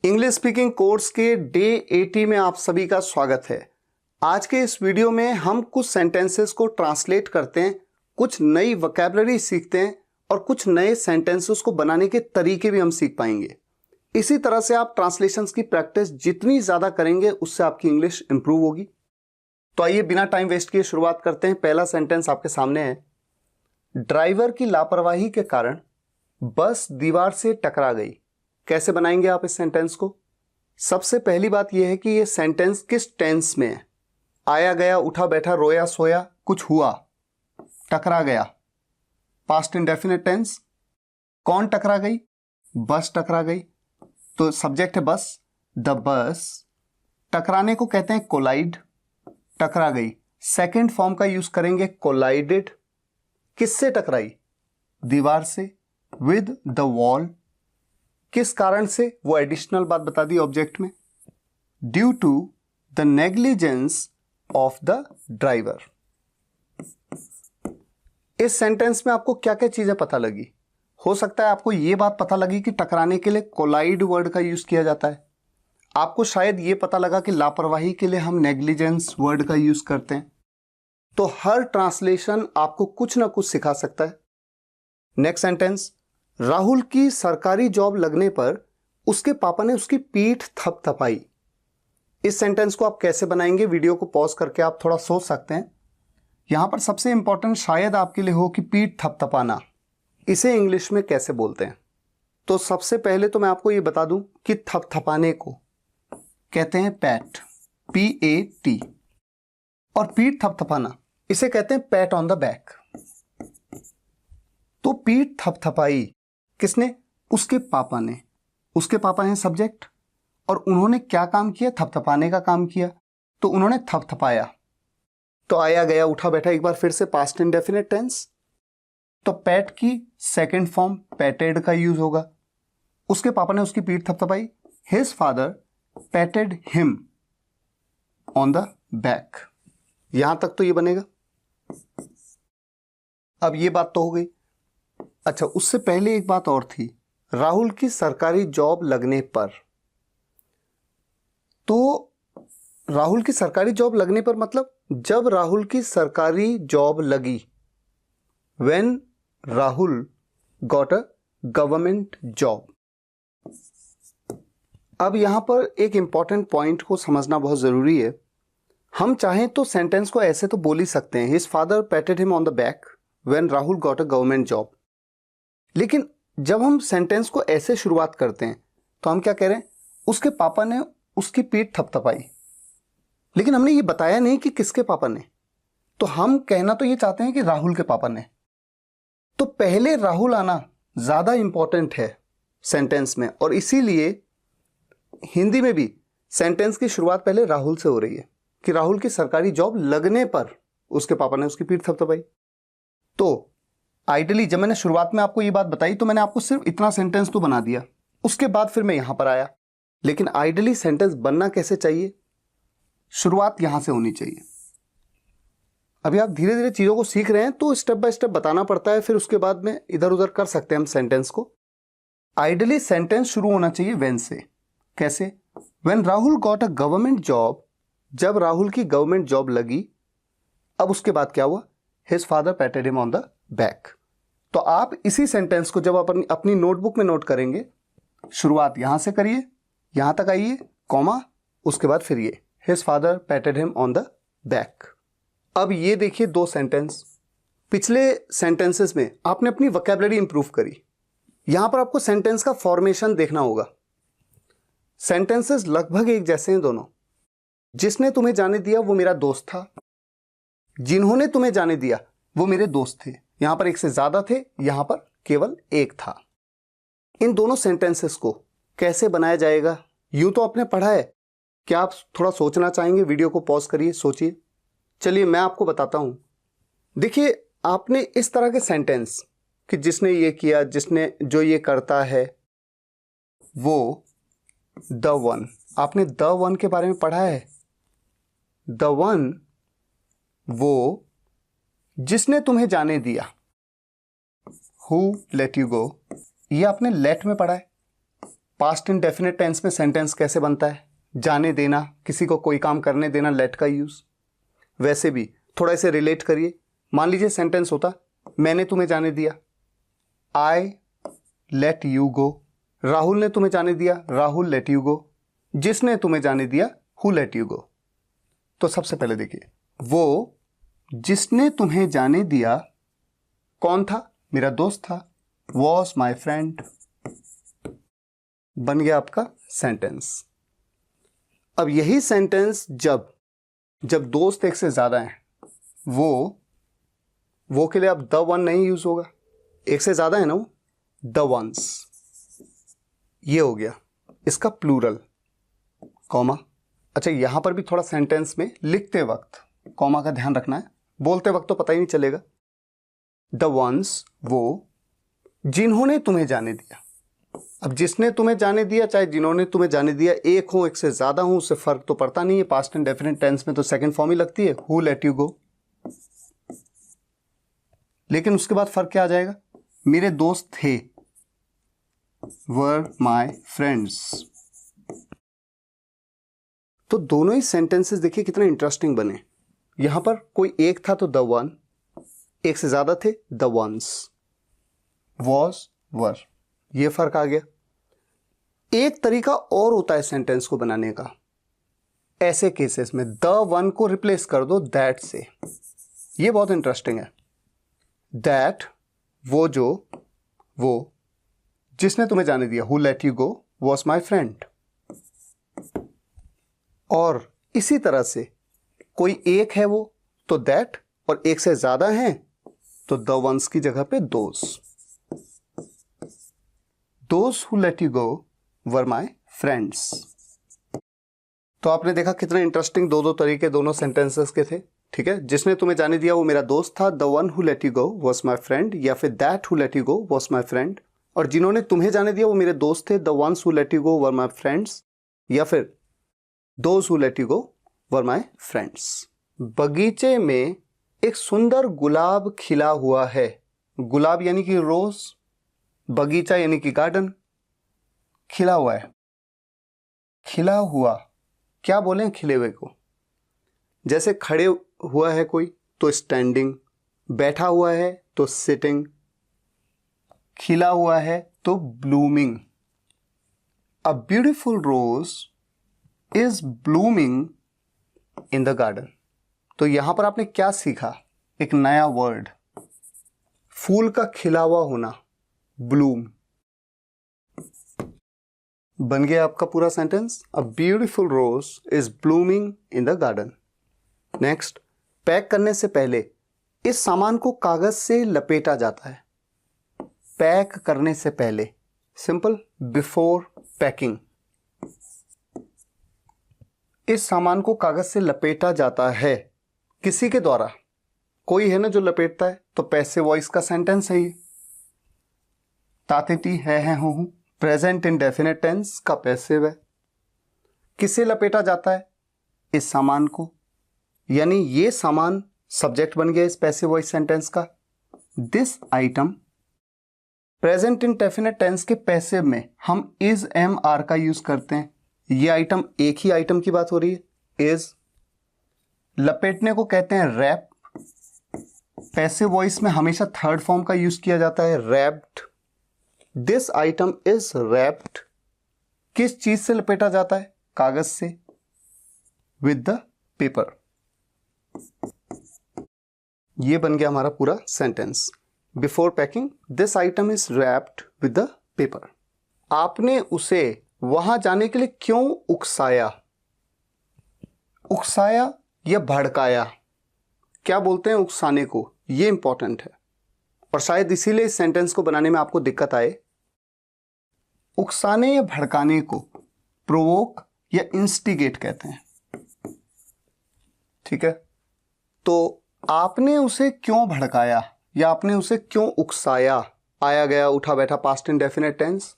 English speaking course के day 80 में आप सभी का स्वागत है। आज के इस वीडियो में हम कुछ सेंटेंसेस को ट्रांसलेट करते हैं, कुछ नई वोकैबुलरी सीखते हैं और कुछ नए सेंटेंसेस को बनाने के तरीके भी हम सीख पाएंगे। इसी तरह से आप ट्रांसलेशंस की प्रैक्टिस जितनी ज़्यादा करेंगे उससे आपकी इंग्लिश इंप्रूव होगी। तो आइए बिना टाइम वेस्ट किए शुरुआत करते हैं। पहला सेंटेंस आपके सामने है। ड्राइवर की लापरवाही के कारण बस दीवार से टकरा गई। कैसे बनाएंगे आप इस सेंटेंस को? सबसे पहली बात यह है कि यह सेंटेंस किस टेंस में है। आया गया, उठा बैठा, रोया सोया, कुछ हुआ, टकरा गया, पास्ट इंडेफिनिट टेंस। कौन टकरा गई? बस टकरा गई। तो सब्जेक्ट है बस, द बस। टकराने को कहते हैं कोलाइड, टकरा गई। सेकेंड फॉर्म का यूज करेंगे कोलाइडेड। किससे टकराई? दीवार से, विद द वॉल। किस कारण से? वो एडिशनल बात बता दी ऑब्जेक्ट में। Due to the negligence of the driver. इस सेंटेंस में आपको क्या क्या चीजें पता लगी? हो सकता है आपको यह बात पता लगी कि टकराने के लिए कोलाइड वर्ड का यूज किया जाता है। आपको शायद यह पता लगा कि लापरवाही के लिए हम नेग्लिजेंस वर्ड का यूज करते हैं। तो हर ट्रांसलेशन आपको कुछ ना कुछ सिखा सकता है। Next sentence. राहुल की सरकारी जॉब लगने पर उसके पापा ने उसकी पीठ थपथपाई। इस सेंटेंस को आप कैसे बनाएंगे? वीडियो को पॉज करके आप थोड़ा सोच सकते हैं। यहां पर सबसे इंपॉर्टेंट शायद आपके लिए हो कि पीठ थपथपाना, इसे इंग्लिश में कैसे बोलते हैं। तो सबसे पहले तो मैं आपको यह बता दूं कि थपथपाने को कहते हैं पैट, PAT। और पीठ थपथपाना इसे कहते हैं पैट ऑन द बैक। तो पीठ थपथपाई किसने? उसके पापा ने। उसके पापा हैं सब्जेक्ट, और उन्होंने क्या काम किया? थपथपाने का काम किया। तो उन्होंने थपथपाया। तो आया गया, उठा बैठा, एक बार फिर से पास्ट इंडेफिनिट टेंस। तो पैट की सेकंड फॉर्म पैटेड का यूज होगा। उसके पापा ने उसकी पीठ थपथपाई। His father patted him on the back. यहां तक तो ये बनेगा। अब ये बात तो हो गई। अच्छा, उससे पहले एक बात और थी, राहुल की सरकारी जॉब लगने पर। तो राहुल की सरकारी जॉब लगने पर मतलब जब राहुल की सरकारी जॉब लगी, when Rahul got a government job. अब यहां पर एक इंपॉर्टेंट पॉइंट को समझना बहुत जरूरी है। हम चाहें तो सेंटेंस को ऐसे तो बोल ही सकते हैं, his father patted him on the back when Rahul got a government job. लेकिन जब हम सेंटेंस को ऐसे शुरुआत करते हैं तो हम क्या कह रहे हैं? उसके पापा ने उसकी पीठ थपथपाई। लेकिन हमने ये बताया नहीं कि किसके पापा ने। तो हम कहना तो ये चाहते हैं कि राहुल के पापा ने। तो पहले राहुल आना ज्यादा इंपॉर्टेंट है सेंटेंस में, और इसीलिए हिंदी में भी सेंटेंस की शुरुआत पहले राहुल से हो रही है कि राहुल की सरकारी जॉब लगने पर उसके पापा ने उसकी पीठ थपथपाई। तो आइडियली जब मैंने शुरुआत में आपको ये बात बताई तो मैंने आपको सिर्फ इतना सेंटेंस तो बना दिया, उसके बाद फिर मैं यहां पर आया। लेकिन आइडियली सेंटेंस बनना कैसे चाहिए? शुरुआत यहां से होनी चाहिए। अभी आप धीरे धीरे चीजों को सीख रहे हैं तो स्टेप बाय स्टेप बताना पड़ता है, फिर उसके बाद में इधर उधर कर सकते हैं हम सेंटेंस को। आइडियली सेंटेंस शुरू होना चाहिए व्हेन से। कैसे? When Rahul got a government job, जब राहुल की गवर्नमेंट जॉब लगी। अब उसके बाद क्या हुआ? His father patted him on the back. तो आप इसी सेंटेंस को जब अपनी नोटबुक में नोट करेंगे, शुरुआत यहां से करिए, यहां तक आइए, कॉमा, उसके बाद फिर ये his father patted him on the back. अब ये देखिए दो सेंटेंस। पिछले सेंटेंसेस में आपने अपनी वोकैबुलरी इंप्रूव करी। यहां पर आपको सेंटेंस का फॉर्मेशन देखना होगा। सेंटेंसेस लगभग एक जैसे हैं दोनों। जिसने तुम्हें जाने दिया वो मेरा दोस्त था, जिन्होंने तुम्हें जाने दिया वो मेरे दोस्त थे। यहां पर एक से ज्यादा थे, यहां पर केवल एक था। इन दोनों सेंटेंसेस को कैसे बनाया जाएगा यूं तो आपने पढ़ा है। क्या आप थोड़ा सोचना चाहेंगे? वीडियो को पॉज करिए, सोचिए। चलिए मैं आपको बताता हूं। देखिए, आपने इस तरह के सेंटेंस कि जिसने ये किया, जिसने जो ये करता है, वो द वन। आपने द वन के बारे में पढ़ा है। द वन, वो जिसने तुम्हें जाने दिया, हु लेट यू गो, ये आपने लेट में पढ़ा है। पास्ट इंडेफिनिट टेंस में सेंटेंस कैसे बनता है? जाने देना, किसी को कोई काम करने देना, लेट का यूज। वैसे भी थोड़ा इसे रिलेट करिए। मान लीजिए सेंटेंस होता मैंने तुम्हें जाने दिया, I let you go. Rahul ने तुम्हें जाने दिया, राहुल लेट यू गो। जिसने तुम्हें जाने दिया, हु लेट यू गो। तो सबसे पहले देखिए, वो जिसने तुम्हें जाने दिया कौन था? मेरा दोस्त था, वॉज माई फ्रेंड। बन गया आपका सेंटेंस। अब यही सेंटेंस जब दोस्त एक से ज्यादा है, वो के लिए अब द वन नहीं यूज होगा, एक से ज्यादा है ना वो, द वंस। ये हो गया इसका प्लूरल, कॉमा। अच्छा, यहां पर भी थोड़ा सेंटेंस में लिखते वक्त कॉमा का ध्यान रखना है, बोलते वक्त तो पता ही नहीं चलेगा। द वंस, वो जिन्होंने तुम्हें जाने दिया। अब जिसने तुम्हें जाने दिया चाहे जिन्होंने तुम्हें जाने दिया, एक हो एक से ज्यादा हो, उससे फर्क तो पड़ता नहीं है। पास्ट एंड डेफिनेट टेंस में तो सेकंड फॉर्म ही लगती है, हु लेट यू गो। लेकिन उसके बाद फर्क क्या आ जाएगा? मेरे दोस्त थे, वर माई फ्रेंड्स। तो दोनों ही सेंटेंसेस देखिए कितने इंटरेस्टिंग बने। यहां पर कोई एक था तो द वन, एक से ज्यादा थे द वंस, वॉज वर। ये फर्क आ गया। एक तरीका और होता है सेंटेंस को बनाने का। ऐसे केसेस में द वन को रिप्लेस कर दो दैट से। ये बहुत इंटरेस्टिंग है। दैट, वो जिसने तुम्हें जाने दिया, who let you go was my friend. और इसी तरह से कोई एक है वो तो दैट, और एक से ज्यादा है तो द वंस की जगह पे those. Those who let you go were my friends. तो आपने देखा कितने इंटरेस्टिंग दो तरीके दोनों सेंटेंसेस के थे। ठीक है, जिसने तुम्हें जाने दिया वो मेरा दोस्त था, the one who let you go was my friend, या फिर that who let you go was my friend. और जिन्होंने तुम्हें जाने दिया वो मेरे दोस्त थे, the ones who let you go were my friends, या फिर those who let you go were my friends. बगीचे में एक सुंदर गुलाब खिला हुआ है। गुलाब यानी कि रोज, बगीचा यानी कि गार्डन, खिला हुआ है। खिला हुआ क्या बोलें खिले हुए को? जैसे खड़े हुआ है कोई तो स्टैंडिंग, बैठा हुआ है तो सिटिंग, खिला हुआ है तो blooming. A beautiful rose is blooming in the garden. तो यहां पर आपने क्या सीखा? एक नया वर्ड, फूल का खिला हुआ होना, ब्लूम। बन गया आपका पूरा sentence, a beautiful rose is blooming in the garden. Next, pack करने से पहले इस सामान को कागज से लपेटा जाता है। पैक करने से पहले, सिंपल, बिफोर पैकिंग। इस सामान को कागज से लपेटा जाता है किसी के द्वारा। कोई है ना जो लपेटता है, तो पैसिव वॉइस का सेंटेंस है ये। ताते ती है हूं, प्रेजेंट इंडेफिनिट टेंस का पैसिव है। किसे लपेटा जाता है? इस सामान को, यानी ये सामान सब्जेक्ट बन गया इस पैसिव वॉइस सेंटेंस का। This item, present indefinite tense के पैसिव में हम इज एम आर का यूज करते हैं। ये आइटम, एक ही आइटम की बात हो रही है, इज। लपेटने को कहते हैं रैप। पैसिव वॉइस में हमेशा थर्ड फॉर्म का यूज किया जाता है, wrapped. This item is wrapped. किस चीज से लपेटा जाता है? कागज से, विद द पेपर। ये बन गया हमारा पूरा sentence. Before packing, this item is wrapped with the paper. आपने उसे वहां जाने के लिए क्यों उकसाया? उकसाया या भड़काया, क्या बोलते हैं उकसाने को? ये इंपॉर्टेंट है और शायद इसीलिए इस सेंटेंस को बनाने में आपको दिक्कत आए। उकसाने या भड़काने को प्रोवोक या इंस्टिगेट कहते हैं। ठीक है, तो आपने उसे क्यों भड़काया या आपने उसे क्यों उकसाया? आया गया, उठा बैठा, पास्ट इंडेफिनिट टेंस।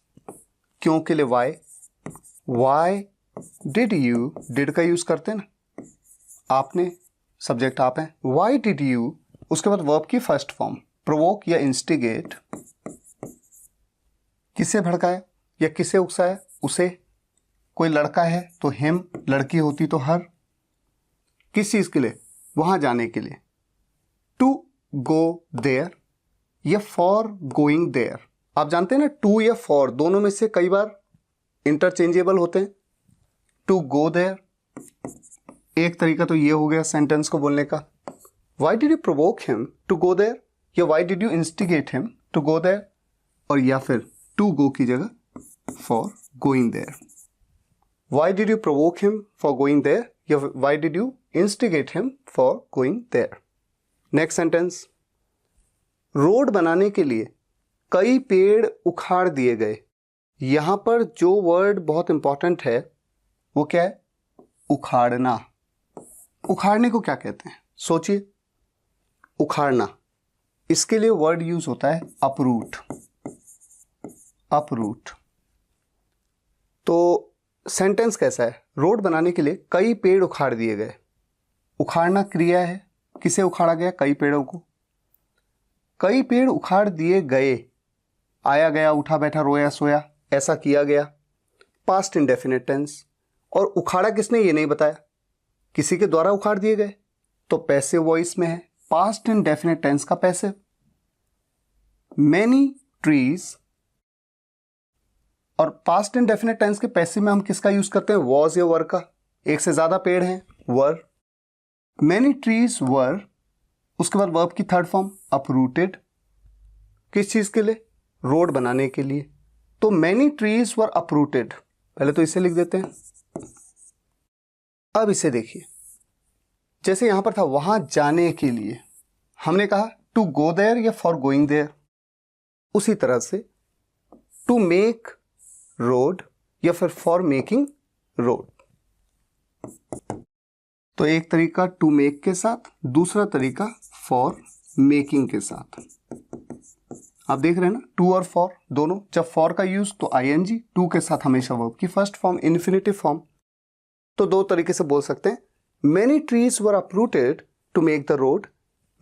क्यों के लिए why. Why did you, did का यूज करते हैं ना, आपने, सब्जेक्ट आप हैं। वाई डिड यू, उसके बाद वर्ब की फर्स्ट फॉर्म, प्रोवोक या इंस्टिगेट। किसे भड़काया या किसे उकसाया? उसे, कोई लड़का है तो हिम, लड़की होती तो हर। किस चीज के लिए? वहां जाने के लिए। टू गो देयर या फॉर गोइंग देयर। आप जानते हैं ना, टू या फॉर दोनों में से कई बार इंटरचेंजेबल होते हैं। टू गो देयर एक तरीका तो ये हो गया सेंटेंस को बोलने का। Why did you provoke him to go there, या why did you instigate him to go there, और या फिर टू गो की जगह for going there. Why did you provoke him for going there, या why did you instigate him for going there. Next sentence, road बनाने के लिए कई पेड़ उखाड़ दिए गए। यहां पर जो वर्ड बहुत इंपॉर्टेंट है वो क्या है? उखाड़ना। उखाड़ने को क्या कहते हैं? सोचिए, उखाड़ना, इसके लिए वर्ड यूज होता है अपरूट। अपरूट। तो सेंटेंस कैसा है? रोड बनाने के लिए कई पेड़ उखाड़ दिए गए। उखाड़ना क्रिया है, किसे उखाड़ा गया? कई पेड़ों को। कई पेड़ उखाड़ दिए गए, आया गया, उठा बैठा, रोया सोया, ऐसा किया गया। Past indefinite tense. और उखाड़ा किसने ये नहीं बताया, किसी के द्वारा उखाड़ दिए गए, तो पैसिव वॉइस में है। पास्ट इंडेफिनिट टेंस का पैसिव। मैनी ट्रीज, और पास्ट इंडेफिनिट टेंस के पैसिव में हम किसका यूज करते हैं? वॉज या वर का। एक से ज्यादा पेड़ हैं, वर। मैनी ट्रीज वर, उसके बाद वर्ब की थर्ड फॉर्म अपरूटेड। किस चीज के लिए? रोड बनाने के लिए। तो मैनी ट्रीज वर अपरूटेड, पहले तो इसे लिख देते हैं। अब इसे देखिए, जैसे यहां पर था वहां जाने के लिए, हमने कहा टू गो देयर या फॉर गोइंग देयर। उसी तरह से टू मेक रोड या फिर फॉर मेकिंग रोड। तो एक तरीका टू मेक के साथ, दूसरा तरीका फॉर मेकिंग के साथ। आप देख रहे हैं ना, टू और फॉर दोनों। जब फॉर का यूज तो आईएनजी, टू के साथ हमेशा वर्ब की फर्स्ट फॉर्म इन्फिनेटिव फॉर्म। तो दो तरीके से बोल सकते हैं, many trees were uprooted to make the road,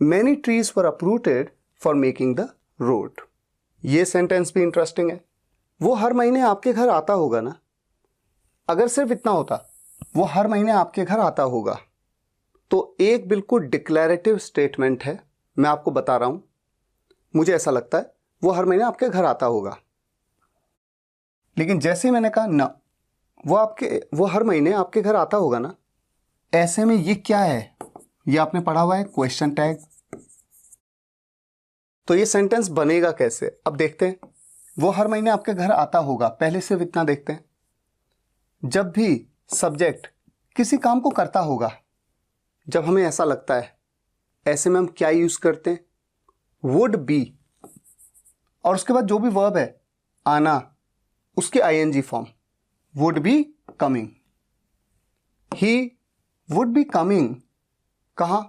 many trees were uprooted for making the road. ये सेंटेंस भी इंटरेस्टिंग है। वो हर महीने आपके घर आता होगा ना। अगर सिर्फ इतना होता, वो हर महीने आपके घर आता होगा, तो एक बिल्कुल डिक्लेरेटिव स्टेटमेंट है। मैं आपको बता रहा हूं, मुझे ऐसा लगता है वो हर महीने आपके घर आता होगा। लेकिन जैसे ही मैंने कहा ना, वो हर महीने आपके घर आता होगा ना, ऐसे में ये क्या है? ये आपने पढ़ा हुआ है क्वेश्चन टैग। तो ये सेंटेंस बनेगा कैसे? अब देखते हैं। वो हर महीने आपके घर आता होगा, पहले सिर्फ इतना देखते हैं। जब भी सब्जेक्ट किसी काम को करता होगा, जब हमें ऐसा लगता है, ऐसे में हम क्या यूज करते हैं? वुड बी, और उसके बाद जो भी वर्ब है आना, उसके ING form. Would be coming, he would be coming कहां?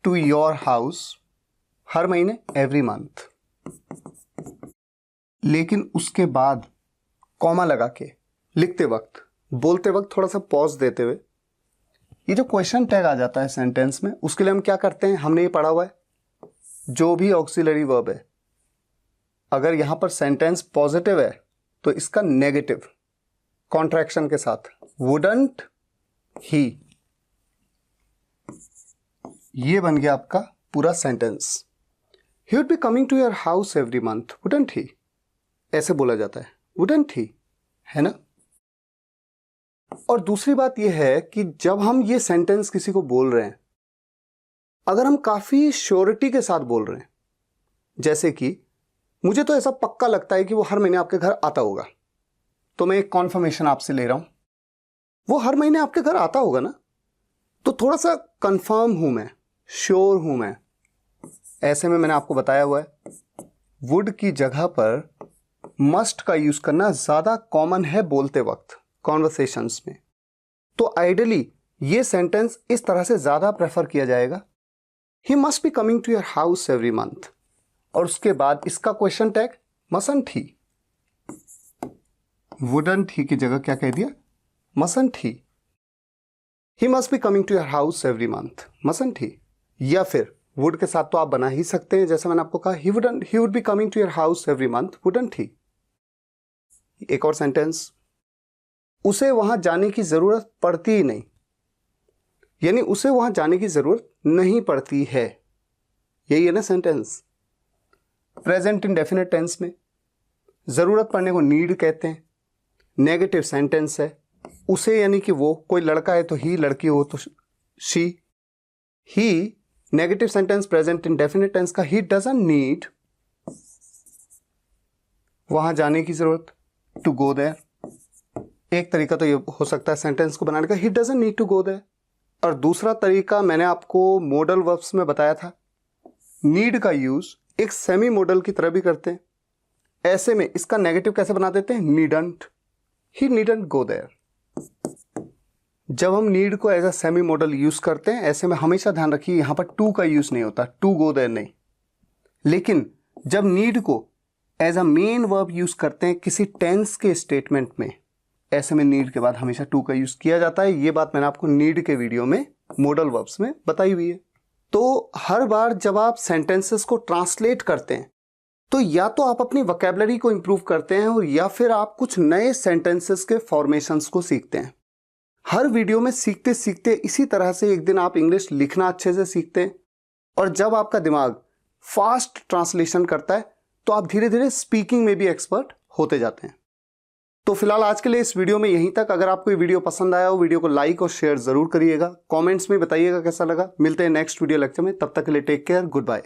टू योर हाउस, हर महीने, एवरी मंथ। लेकिन उसके बाद कॉमा लगा के लिखते वक्त, बोलते वक्त थोड़ा सा पॉज देते हुए, ये जो क्वेश्चन टैग आ जाता है सेंटेंस में, उसके लिए हम क्या करते हैं? हमने ये पढ़ा हुआ है, जो भी ऑक्सिलरी वर्ब है, अगर यहां पर सेंटेंस पॉजिटिव है तो इसका नेगेटिव कॉन्ट्रैक्शन के साथ, वुडंट ही। ये बन गया आपका पूरा sentence. He would be coming to your house every month, wouldn't he. ऐसे बोला जाता है, वुडंट ही, है ना। और दूसरी बात यह है कि जब हम ये सेंटेंस किसी को बोल रहे हैं, अगर हम काफी श्योरिटी के साथ बोल रहे हैं, जैसे कि मुझे तो ऐसा पक्का लगता है कि वो हर महीने आपके घर आता होगा, तो मैं एक कॉन्फर्मेशन आपसे ले रहा हूं, वो हर महीने आपके घर आता होगा ना, तो थोड़ा सा कंफर्म हूं मैं, श्योर हूं मैं। ऐसे में मैंने आपको बताया हुआ है, वुड की जगह पर मस्ट का यूज करना ज्यादा कॉमन है बोलते वक्त कॉन्वर्सेशंस में। तो आइडियली ये सेंटेंस इस तरह से ज्यादा प्रेफर किया जाएगा, he must be coming to your house every month, और उसके बाद इसका question tag mustn't he. Wouldn't he की जगह क्या कह दिया? Mustn't he. He must be coming to your house every month, mustn't he. या फिर वुड के साथ तो आप बना ही सकते हैं, जैसे मैंने आपको कहा, he would be coming to your house every month, wouldn't he. एक और सेंटेंस, उसे वहां जाने की जरूरत पड़ती ही नहीं, यानी उसे वहां जाने की जरूरत नहीं पड़ती है। यही है ना सेंटेंस। प्रेजेंट इंडेफिनिट टेंस में जरूरत पड़ने को नीड कहते हैं। नेगेटिव सेंटेंस है, उसे यानी कि वो, कोई लड़का है तो ही, लड़की हो तो she. He negative sentence present indefinite tense का, ही डजंट नीड, वहां जाने की जरूरत, टू गो देयर। एक तरीका तो ये हो सकता है सेंटेंस को बनाने का, he doesn't need to go there. और दूसरा तरीका मैंने आपको मॉडल वर्ब्स में बताया था, नीड का यूज एक सेमी मॉडल की तरह भी करते हैं। ऐसे में इसका नेगेटिव कैसे बना देते हैं, needn't, he needn't go there. जब हम नीड को as a semi modal use करते हैं, ऐसे में हमेशा ध्यान रखिए यहां पर टू का यूज नहीं होता, टू गो देयर नहीं। लेकिन जब नीड को as a main verb use करते हैं किसी टेंस के स्टेटमेंट में, ऐसे में नीड के बाद हमेशा टू का यूज किया जाता है। ये बात मैंने आपको नीड के वीडियो में मॉडल वर्ब्स में बताई हुई है। तो हर बार जब आप सेंटेंसेस को ट्रांसलेट करते हैं तो या तो आप अपनी वोकैबुलरी को इंप्रूव करते हैं, और या फिर आप कुछ नए सेंटेंसेस के फॉर्मेशंस को सीखते हैं। हर वीडियो में सीखते सीखते इसी तरह से एक दिन आप इंग्लिश लिखना अच्छे से सीखते हैं, और जब आपका दिमाग फास्ट ट्रांसलेशन करता है तो आप धीरे धीरे स्पीकिंग में भी एक्सपर्ट होते जाते हैं। तो फिलहाल आज के लिए इस वीडियो में यहीं तक। अगर आपको ये वीडियो पसंद आया हो, वीडियो को लाइक और शेयर जरूर करिएगा। कमेंट्स में बताइएगा कैसा लगा। मिलते हैं नेक्स्ट वीडियो लेक्चर में, तब तक के लिए टेक केयर, गुड बाय।